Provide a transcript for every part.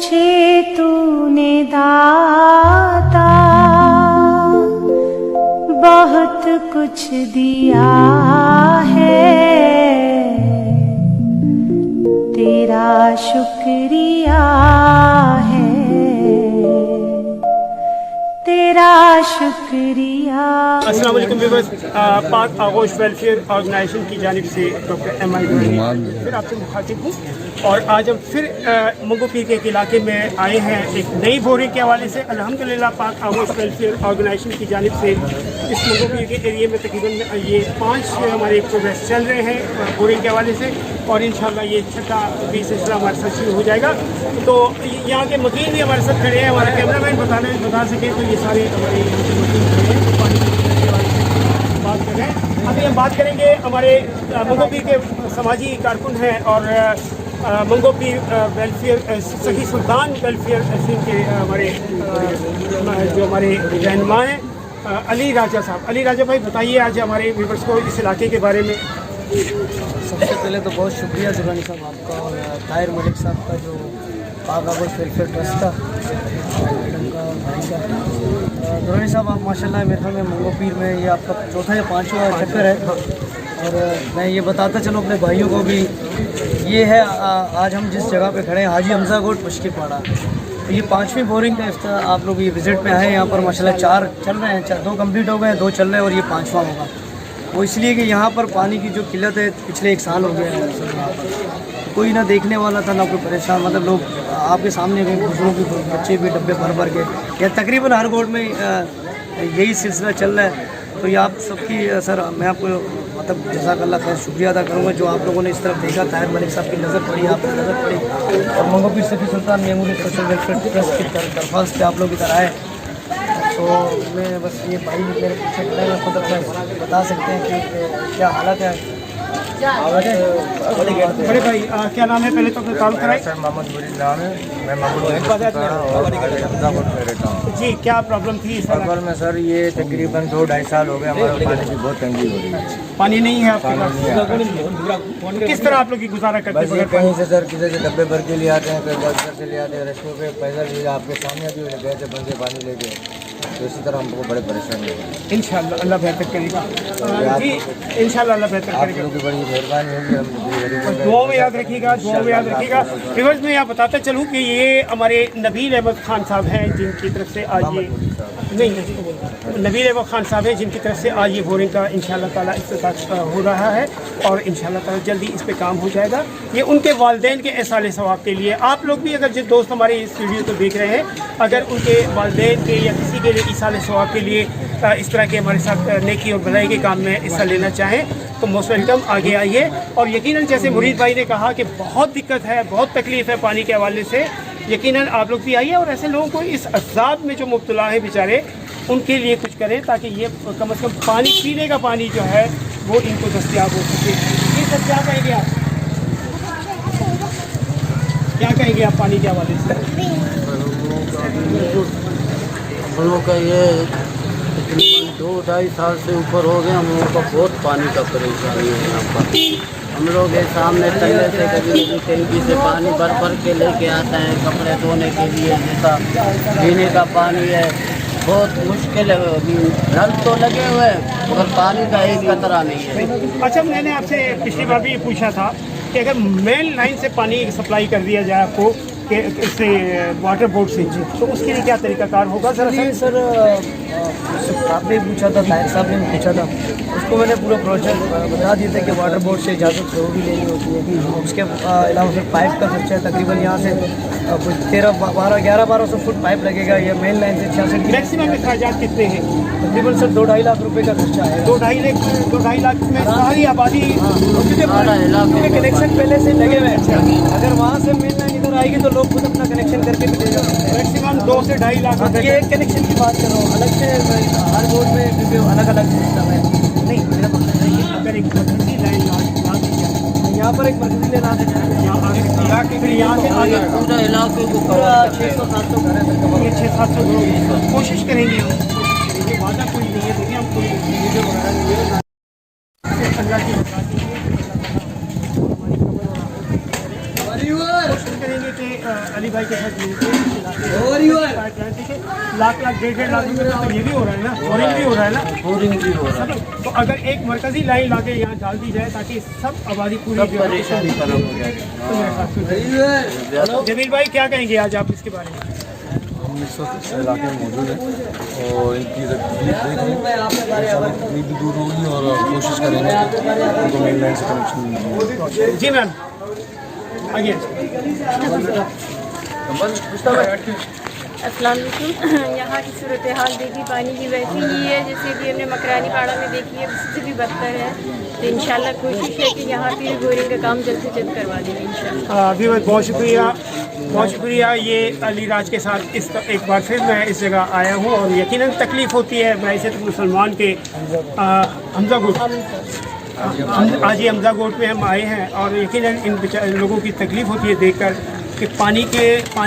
मुझे तूने दाता बहुत कुछ दिया है, तेरा शुक्रिया है, तेरा शुक्रिया। अस्सलाम वालेकुम व्यूअर्स, पाक आगोश वेलफेयर ऑर्गेनाइजेशन की जानिब से डॉक्टर एम आई फिर आपसे मुखातिब हूँ और आज हम फिर मंगो पीर के इलाके में आए हैं एक नई बोरिंग के हवाले से। अल्हम्दुलिल्लाह पाक आगोश वेलफेयर ऑर्गेनाइजेशन की जानिब से इस मंगो पीर के एरिए में तकरीबन ये 5 हमारे प्रोग्रेस चल रहे हैं बोरिंग के हवाले से और इंशाल्लाह ये छठा भी सिलसिला हमारे साथ शुरू हो जाएगा। तो यहाँ के मकीन भी हमारे साथ खड़े हैं, हमारा कैमरामैन बता सके तो ये सारे हमारे बात कर रहे हैं। अभी हम बात करेंगे हमारे मंगो पीर के समाजी कारकुन हैं और मंगो पीर वेलफेयर सखी सुल्तान वेलफेयर के हमारे जो हमारे रहनुमा हैं अली राजा साहब। अली राजा भाई बताइए आज हमारे व्यूअर्स को इस इलाके के बारे में। सबसे पहले तो बहुत शुक्रिया दुरानी साहब आपका और ताहिर मलिक साहब का जो पाक आगोश वेलफेयर ट्रस्ट था मैडम का भाई का। दुरानी साहब आप माशाल्लाह मेरे ख्याल में मंगो पीर में ये आपका चौथा या 5वां चक्कर है और मैं ये बताता चलूँ अपने भाइयों को भी ये है आज हम जिस जगह पे खड़े हैं हाजी हमजा गोट मुश्किल पाड़ा, तो ये 5वीं बोरिंग का इफ्तार आप लोग ये विज़िट में आए। यहाँ पर माशाल्लाह 4 चल रहे हैं, 2 कंप्लीट हो गए, 2 चल रहे हैं और ये 5वां होगा। वो इसलिए कि यहाँ पर पानी की जो किल्लत है पिछले 1 साल हो गया है, कोई ना देखने वाला था ना कोई परेशान, मतलब लोग आपके सामने भी बुजुर्गों के बच्चे भी डब्बे भर भर के या तकरीबन हर गोट में यही सिलसिला चल रहा है। तो ये आप सबकी सर मैं आपको मतलब जज़ाकल्लाह खैर शुक्रिया अदा करूँगा जो आप लोगों ने इस तरफ देखा, ताहिर मलिक साहब की नज़र पड़ी, आपकी नज़र पड़ी और मंगो पीर सखी सुल्तान मेमोरियल सोशल वेलफेयर ट्रस्ट की दरख्वास्त पे आप लोग इधर आए। तो मैं बस ये भाई मेरे पीछे खड़े हैं, खुद अपना बता सकते हैं कि क्या हालत है। बड़े भाई क्या नाम है पहले तो काम कराएं। सर मोहम्मद बुरी नाम है, मैं मोहम्मद रहता हूँ। जी क्या प्रॉब्लम थी इस प्रॉब्लम में सर ये तकरीबन 2-2.5 साल हो गए हमारे पानी की बहुत तंगी हो रही है। पानी नहीं है आपके पास, किस तरह आप लोग की गुजारा करते बस ये कहीं से सर किसी से डब्बे भर के लिए आते हैं, कहीं घर से ले आते हैं, रस्ते पे पैदल भी आपके सामने भी गए थे बंदे पानी लेके, तो इसी तरह हमको बड़े परेशानी है। इंशाल्लाह अल्लाह बेहतर करेगा जी, इंशाल्लाह अल्लाह बेहतर आप करेगा। लोगों की बड़ी मेहरबानी होगी, हम दुआ में याद रखिएगा, दुआ में याद रखिएगा। व्यूअर्स मैं यहाँ बताता चलूँ कि ये हमारे नबील अहमद खान साहब हैं जिनकी तरफ से आज ये नहीं नबील अहमद खान साहब हैं जिनकी तरफ से आज ये बोरिंग का इंशाल्लाह ताला इफ्तिताह हो रहा है और इंशाल्लाह ताला जल्दी इस पे काम हो जाएगा। ये उनके वालिदैन के एहसाले सवाब के लिए आप लोग भी अगर जो दोस्त हमारे इस वीडियो को देख रहे हैं अगर उनके वालिदैन के या किसी के लिए इसाले सवाब के लिए इस तरह के हमारे साथ नेकी और भलाई के काम में हिस्सा लेना चाहें तो मोस्ट वेलकम, आगे आइए। और यकीनन जैसे मुरीद भाई ने कहा कि बहुत दिक्कत है, बहुत तकलीफ़ है पानी के हवाले से, यकीनन आप लोग भी आइए और ऐसे लोगों को इस अज़ाब में जो मुब्तला है बेचारे उनके लिए कुछ करें ताकि ये कम से कम पानी पीने का पानी जो है वो इनको दस्तियाब हो सके। ये सब क्या कहेंगे आप, क्या कहेंगे आप पानी के हवाले से? हम लोग का ये तकरीबन 2-2.5 साल से ऊपर हो गए, हम लोगों को बहुत पानी का परेशानी है यहाँ पर। हम लोग ये सामने पहले से कभी टंकी से पानी भर भर के लेके आते हैं कपड़े धोने के लिए, जैसा पीने का पानी है बहुत मुश्किल है। नल तो लगे हुए हैं मगर पानी का एक कतरा नहीं है। अच्छा मैंने आपसे पिछली बार भी पूछा था कि अगर मेन लाइन से पानी सप्लाई कर दिया जाए आपको कि इससे वाटर बोर्ड से तो उसके लिए क्या तरीकाकार होगा? सर आपने पूछा था, ताहिर साहब ने पूछा था, उसको मैंने पूरा प्रोसेस बता दिया था कि वाटर बोर्ड से इजाज़त जरूर भी लेनी होती है। उसके अलावा फिर पाइप का खर्चा है, तकरीबन यहाँ से कुछ 1100 फुट पाइप लगेगा। ये मेन लाइन से 66 मैक्सिमम अखराजात कितने हैं? तकरीबन सर 2-2.5 लाख रुपए का खर्चा है। 2-2.5 लाख में सारी आबादी क्योंकि कनेक्शन पहले से लगे हुए हैं। अगर वहाँ से मेन लाइन इधर आएगी तो लोग खुद अपना कनेक्शन करके भी ले जाते हैं। मैक्सिमम 2 से 2.5 लाख। ये एक कनेक्शन की बात कर रहा हूँ, अलग से हर बोर्ड में क्योंकि अलग अलग सिस्टम है। नहीं मेरा मतलब है कि अगर एक मर्कजी लाइन ला दी जाए यहाँ पर एक मर्कजी लेना है, यहाँ से आगे पूरा इलाके को पूरा 600-700 घर है सर कवर। 600-700 लोग कोशिश करेंगे हम, ये वादा कोई नहीं है, देखिए हम कोई वीडियो बना रहे हैं अल्लाह की कोशिश करेंगे कि अली नबी भाई के साथ मिलते हैं, ठीक है, लाख 1.5 लाख रुपये तो ये भी हो रहा है ना, बोरिंग भी हो रहा है ना, बोरिंग भी हो रहा है, तो अगर एक मरकजी लाइन लाके यहाँ डाल दी जाए ताकि सब आबादी पूरी सब जो है परेशानी खत्म हो जाएगी। तो मेरे साथ सुनिए। जमील भाई क्या कहेंगे आज आप इसके बारे में? हम इस वक्त इस इलाके में मौजूद हैं और इनकी तकलीफ देख रहे हैं, तकलीफ भी दूर होगी और कोशिश करेंगे कि उनको मेन लाइन से कनेक्शन। जी मैम आगे। अस्सलाम वालेकुम। यहाँ की सूरत हाल देखी, पानी की वैसी ही है जैसे कि हमने मकरानी पाड़ा में देखी है, उससे भी बदतर है। तो इंशाल्लाह कोशिश है कि यहाँ भी बोरिंग का काम जल्द से जल्द करवा देंगे इंशाल्लाह। अभी बहुत शुक्रिया, बहुत शुक्रिया। ये अली राज के साथ एक बार फिर मैं इस जगह आया हूँ और यकीनन तकलीफ़ होती है। वैसे तो मुसलमान के हमजा गोट, आज ये हमजा गोट में हम आए हैं और यकीनन इन लोगों की तकलीफ़ होती है देखकर कि पानी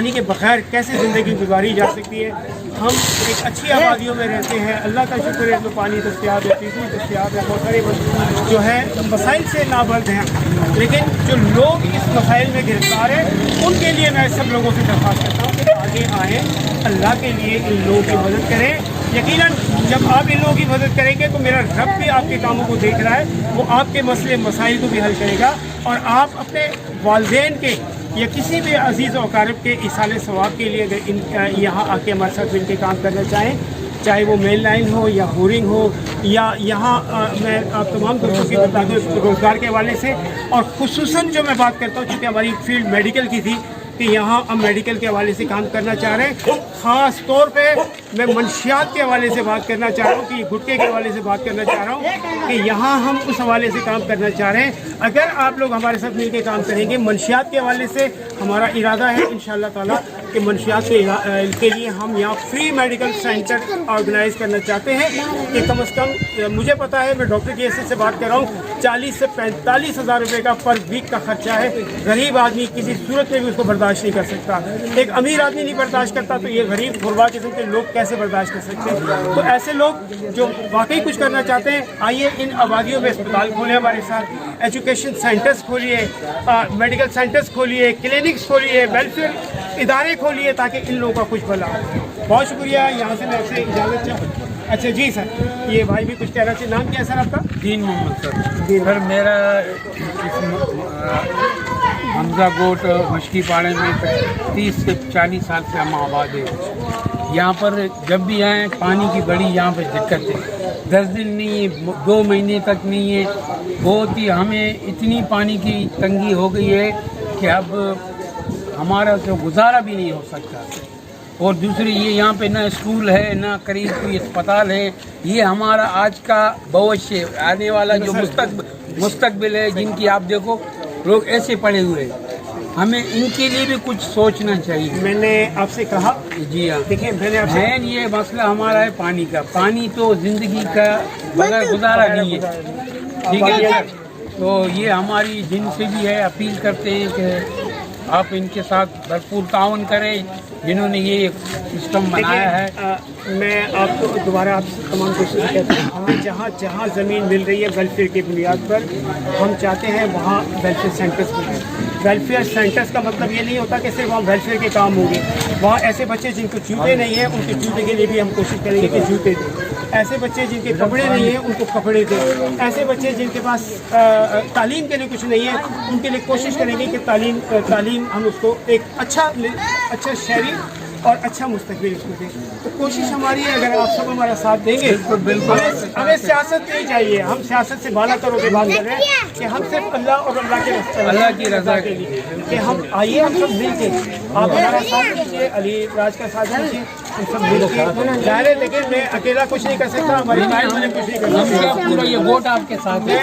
के बग़ैर कैसे ज़िंदगी गुजारी जा सकती है। हम एक अच्छी आबादियों में रहते हैं, अल्लाह का शुक्र है, तो पानी दस्तियाब है, बिजली दस्तियाब है, बहुत सारे जो है मसाइल से नाबर्द हैं। लेकिन जो लोग इस मसाइल में गिरफ्तार हैं, उनके लिए मैं सब लोगों से दरख्वास्त करता हूँ कि आगे आएँ, अल्लाह के लिए इन लोगों की मदद करें। यकीनन जब आप इन लोगों की मदद करेंगे तो मेरा रब भी आपके कामों को देख रहा है, वो आपके मसले मसाइल को भी हल करेगा और आप अपने वालिदैन के या किसी भी अजीज़ और अकारिब के इसाले सवाब के लिए अगर इन यहाँ आके हमारे साथ मिलकर काम करना चाहें, चाहे वो मेन लाइन हो या बोरिंग हो या यहाँ मैं आप तमाम दोस्तों की बता दूँ रोज़गार के हवाले से, और ख़ुसूसन जो मैं बात करता हूँ चूँकि हमारी फील्ड मेडिकल की थी कि यहाँ हम मेडिकल के हवाले से काम करना चाह रहे हैं। ख़ास तौर पे मैं मंशियात के हवाले से बात करना चाह रहा हूँ कि गुटके के हवाले से बात करना चाह रहा हूँ कि यहाँ हम उस हवाले से काम करना चाह रहे हैं। अगर आप लोग हमारे साथ मिलकर काम करेंगे मंशियात के हवाले से, हमारा इरादा है इंशाअल्लाह ताला कि मंशियात के लिए हम यहाँ फ्री मेडिकल सेंटर ऑर्गेनाइज़ करना चाहते हैं कि कम से कम, मुझे पता है, मैं डॉक्टर की हैसियत से बात कर रहा हूँ, 40 से 45 हज़ार रुपये का पर वीक का खर्चा है। गरीब आदमी किसी सूरत में भी उसको बर्दाश्त नहीं कर सकता। एक अमीर आदमी नहीं बर्दाश्त करता तो ये गरीब गुरबा किस्म के लोग कैसे बर्दाश्त कर सकते हैं? तो ऐसे लोग जो वाकई कुछ करना चाहते हैं, आइए इन आबादियों में अस्पताल खोलें हमारे साथ, एजुकेशन सेंटर्स खोलिए, मेडिकल सेंटर्स खोलिए, क्लिनिक्स खोलिए, वेलफेयर इदारे खोलिए ताकि इन लोगों का कुछ भला हो। बहुत शुक्रिया। यहाँ से मैं आपसे इजाज़त चाहूँ। अच्छा जी सर, ये भाई भी कुछ कह रहा था। नाम क्या है सर आपका? दीन मोहम्मद सर। सर मेरा हमजा गोट मशकी पाड़े में 30 से 40 साल से हम आबाद है। यहाँ पर जब भी आए पानी की बड़ी यहाँ पर दिक्कत है। 10 दिन नहीं है, 2 महीने तक नहीं है। बहुत ही हमें इतनी पानी की तंगी हो गई है कि अब हमारा तो गुजारा भी नहीं हो सकता। और दूसरी ये यहाँ पे ना स्कूल है ना करीब कोई अस्पताल है। ये हमारा आज का भविष्य, आने वाला जो मुस्तकबिल है, जिनकी आप देखो लोग ऐसे पड़े हुए हैं, हमें इनके लिए भी कुछ सोचना चाहिए। मैंने आपसे कहा जी हाँ, देखिए मैंने आपसे मेन ये मसला हमारा है पानी का। पानी तो जिंदगी का बगैर गुजारा नहीं है, ठीक है। तो ये हमारी जिनसे भी है अपील करते हैं कि आप इनके साथ भरपूर ताउन करें जिन्होंने ये सिस्टम बनाया है। मैं आपको दोबारा आपसे तमाम कोशिश कहता हूँ, हमें जहाँ जहाँ ज़मीन मिल रही है वेलफेयर की बुनियाद पर, हम चाहते हैं वहाँ वेलफेयर सेंटर्स खुलें। वेलफेयर सेंटर्स का मतलब ये नहीं होता कि सिर्फ वहाँ वेलफेयर के काम होंगे। वहाँ ऐसे बच्चे जिनको जूते नहीं हैं उनके जूते के लिए भी हम कोशिश करेंगे कि जूते दें। ऐसे बच्चे जिनके कपड़े नहीं हैं उनको कपड़े दें। ऐसे बच्चे जिनके पास तालीम के लिए कुछ नहीं है उनके लिए कोशिश करेंगे कि तालीम हम उसको एक अच्छा शहरी और अच्छा मुस्तकबिल इसको दें। तो कोशिश हमारी है, अगर आप सब हमारा साथ देंगे तो बिल्कुल हमें सियासत नहीं चाहिए। हम सियासत से बाला तरों की बात कर रहे हैं कि हम सिर्फ अल्लाह और अल्लाह की रज़ा के लिए कि हम आइए, हम सब मिल के, आप हमारा साथ दीजिए, अली राज का साथ दीजिए, हम सब मिल के जाए। लेकिन मैं अकेला कुछ नहीं कर सकता, हमारी माइंड में कुछ नहीं कर सकता। पूरा ये वोट आपके साथ है।